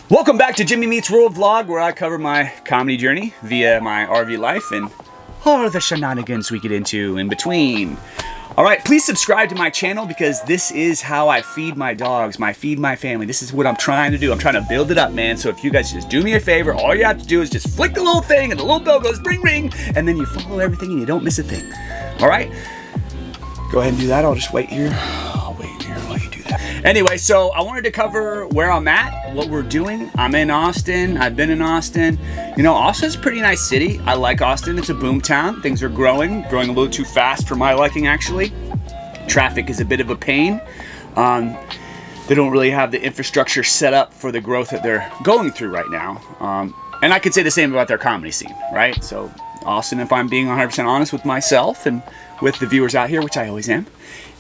Welcome back to Jimmy Meets World vlog, where I cover my comedy journey via my RV life and all the shenanigans we get into in between. Alright, please subscribe to my channel because this is how I feed my dogs, feed my family. This is what I'm trying to do. I'm trying to build it up, man. So if you guys just do me a favor, all you have to do is just flick the little thing and the little bell goes ring ring, and then you follow everything and you don't miss a thing. Alright? Go ahead and do that. I'll just wait here. I'll wait here while you do that. Anyway, so I wanted to cover where I'm at, what we're doing. I'm in Austin. I've been in Austin. You know, Austin's a pretty nice city. I like Austin. It's a boom town. Things are growing a little too fast for my liking, actually. Traffic is a bit of a pain. They don't really have the infrastructure set up for the growth that they're going through right now. And I could say the same about their comedy scene, right? So Austin, if I'm being 100% honest with myself and with the viewers out here, which I always am,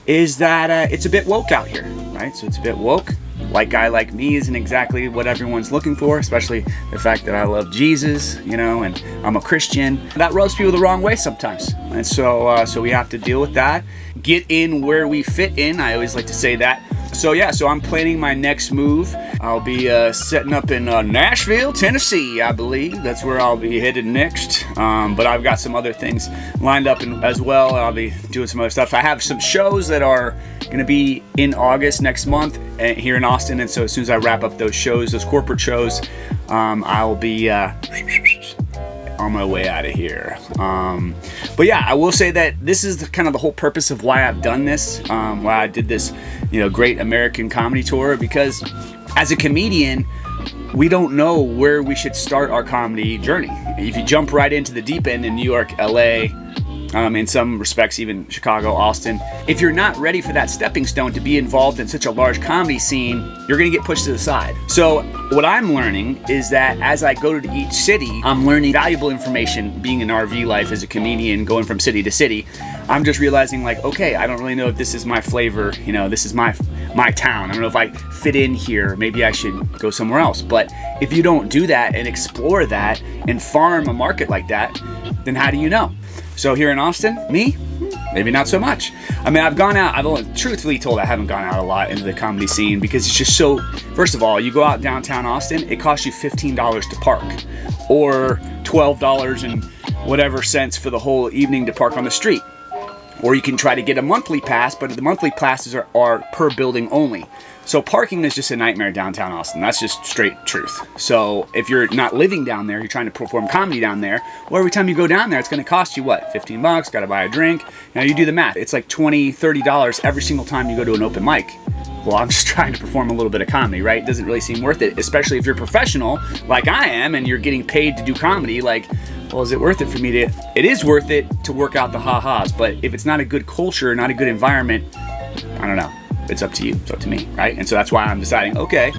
is that it's a bit woke out here, right? So it's a bit woke. White guy like me isn't exactly what everyone's looking for, especially the fact that I love Jesus, you know, and I'm a Christian. That rubs people the wrong way sometimes. And so we have to deal with that. Get in where we fit in. I always like to say that. So yeah, so I'm planning my next move. I'll be setting up in Nashville, Tennessee, I believe. That's where I'll be headed next. But I've got some other things lined up as well. I'll be doing some other stuff. I have some shows that are going to be in August next month here in Austin. And so as soon as I wrap up those shows, those corporate shows, I'll be on my way out of here. But yeah, I will say that this is kind of the whole purpose of why I've done this, why I did this, you know, great American comedy tour, because as a comedian, we don't know where we should start our comedy journey. If you jump right into the deep end in New York, LA, in some respects even Chicago, Austin, if you're not ready for that stepping stone to be involved in such a large comedy scene, you're gonna get pushed to the side. So what I'm learning is that as I go to each city, I'm learning valuable information being in RV life as a comedian, going from city to city. I'm just realizing, like, okay, I don't really know if this is my flavor, you know, this is my town. I don't know if I fit in here, maybe I should go somewhere else. But if you don't do that and explore that and farm a market like that, then how do you know? So here in Austin, me, maybe not so much. I mean, I've gone out, truthfully told, I haven't gone out a lot into the comedy scene because it's just so, first of all, you go out downtown Austin, it costs you $15 to park, or $12 and whatever cents for the whole evening to park on the street. Or you can try to get a monthly pass, but the monthly passes are per building only. So parking is just a nightmare downtown Austin. That's just straight truth. So if you're not living down there, you're trying to perform comedy down there, well, every time you go down there, it's going to cost you, what, 15 bucks, got to buy a drink. Now you do the math. It's like $20, $30 every single time you go to an open mic. Well, I'm just trying to perform a little bit of comedy, right? It doesn't really seem worth it, especially if you're professional like I am and you're getting paid to do comedy. Like, well, is it worth it for me to? It is worth it to work out the ha-has, but if it's not a good culture, not a good environment, I don't know. It's up to you. It's up to me, right? And so that's why I'm deciding, okay,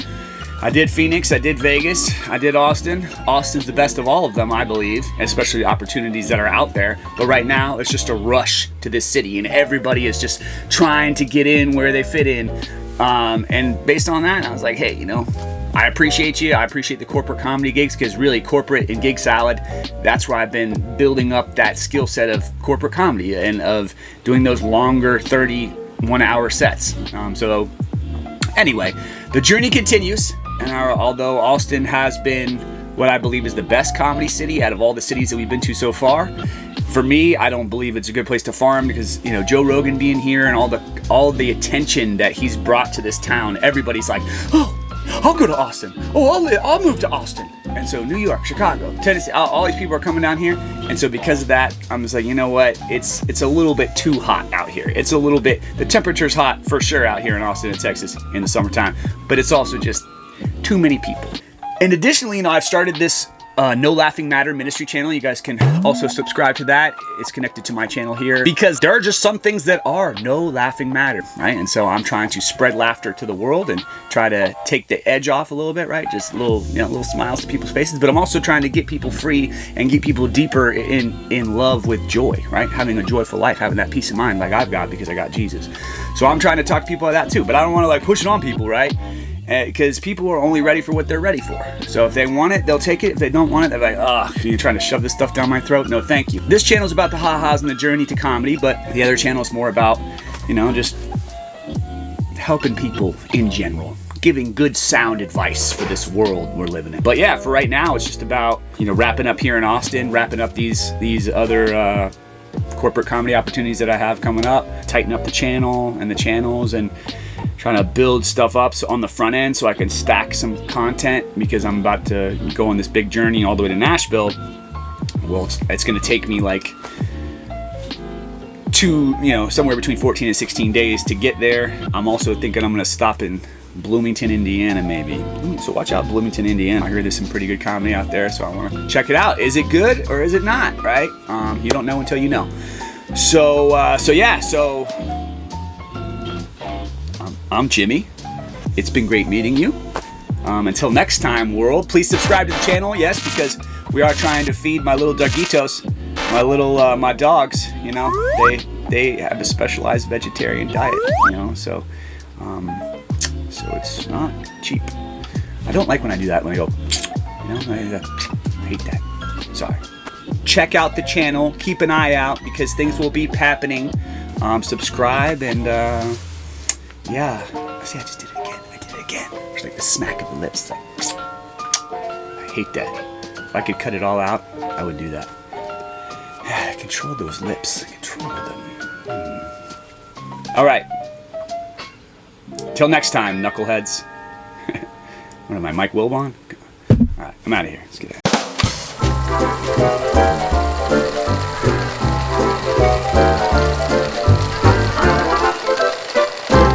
I did Phoenix, I did Vegas, I did Austin. Austin's the best of all of them, I believe, especially the opportunities that are out there. But right now, it's just a rush to this city, and everybody is just trying to get in where they fit in. And based on that, I was like, hey, you know, I appreciate you. I appreciate the corporate comedy gigs, because really corporate and gig salad, that's where I've been building up that skill set of corporate comedy and of doing those longer 31-hour sets. So anyway, the journey continues, and although Austin has been what I believe is the best comedy city out of all the cities that we've been to so far, for me, I don't believe it's a good place to farm, because, you know, Joe Rogan being here and all the attention that he's brought to this town, everybody's like, oh, I'll go to Austin. Oh, I'll move to Austin. And so New York, Chicago, Tennessee, all these people are coming down here. And so because of that, I'm just like, you know what? It's a little bit too hot out here. It's a little bit, the temperature's hot for sure out here in Austin and Texas in the summertime, but it's also just too many people. And additionally, you know, I've started this No Laughing Matter ministry channel. You guys can also subscribe to that. It's connected to my channel here, because there are just some things that are no laughing matter, right? And so I'm trying to spread laughter to the world and try to take the edge off a little bit, right? Just little smiles to people's faces. But I'm also trying to get people free and get people deeper in love with joy, right? Having a joyful life, having that peace of mind like I've got because I got Jesus. So I'm trying to talk to people like that too, but I don't want to like push it on people, right? Because people are only ready for what they're ready for. So if they want it, they'll take it. If they don't want it, they're like, oh, you're trying to shove this stuff down my throat? No, thank you. This channel is about the ha-has and the journey to comedy, but the other channel is more about, you know, just helping people in general, giving good sound advice for this world we're living in. But yeah, for right now, it's just about, wrapping up here in Austin, wrapping up these other corporate comedy opportunities that I have coming up, tighten up the channel and the channels, and trying to build stuff up on the front end so I can stack some content, because I'm about to go on this big journey all the way to Nashville. Well, it's going to take me like somewhere between 14 and 16 days to get there. I'm also thinking I'm going to stop in Bloomington, Indiana, maybe. So watch out, Bloomington, Indiana. I heard there's some pretty good comedy out there, so I want to check it out. Is it good or is it not, right? You don't know until you know. So I'm Jimmy. It's been great meeting you. Until next time, world, please subscribe to the channel. Yes, because we are trying to feed my little doggitos, my dogs. They have a specialized vegetarian diet. So it's not cheap. I don't like when I do that. When I go, I hate that. Sorry. Check out the channel. Keep an eye out, because things will be happening. Subscribe and yeah. See, I just did it again. It's like the smack of the lips. Like, I hate that. If I could cut it all out, I would do that. Control those lips. Control them. All right. Till next time, knuckleheads. What am I, Mike Wilbon? All right, I'm out of here. Let's get out.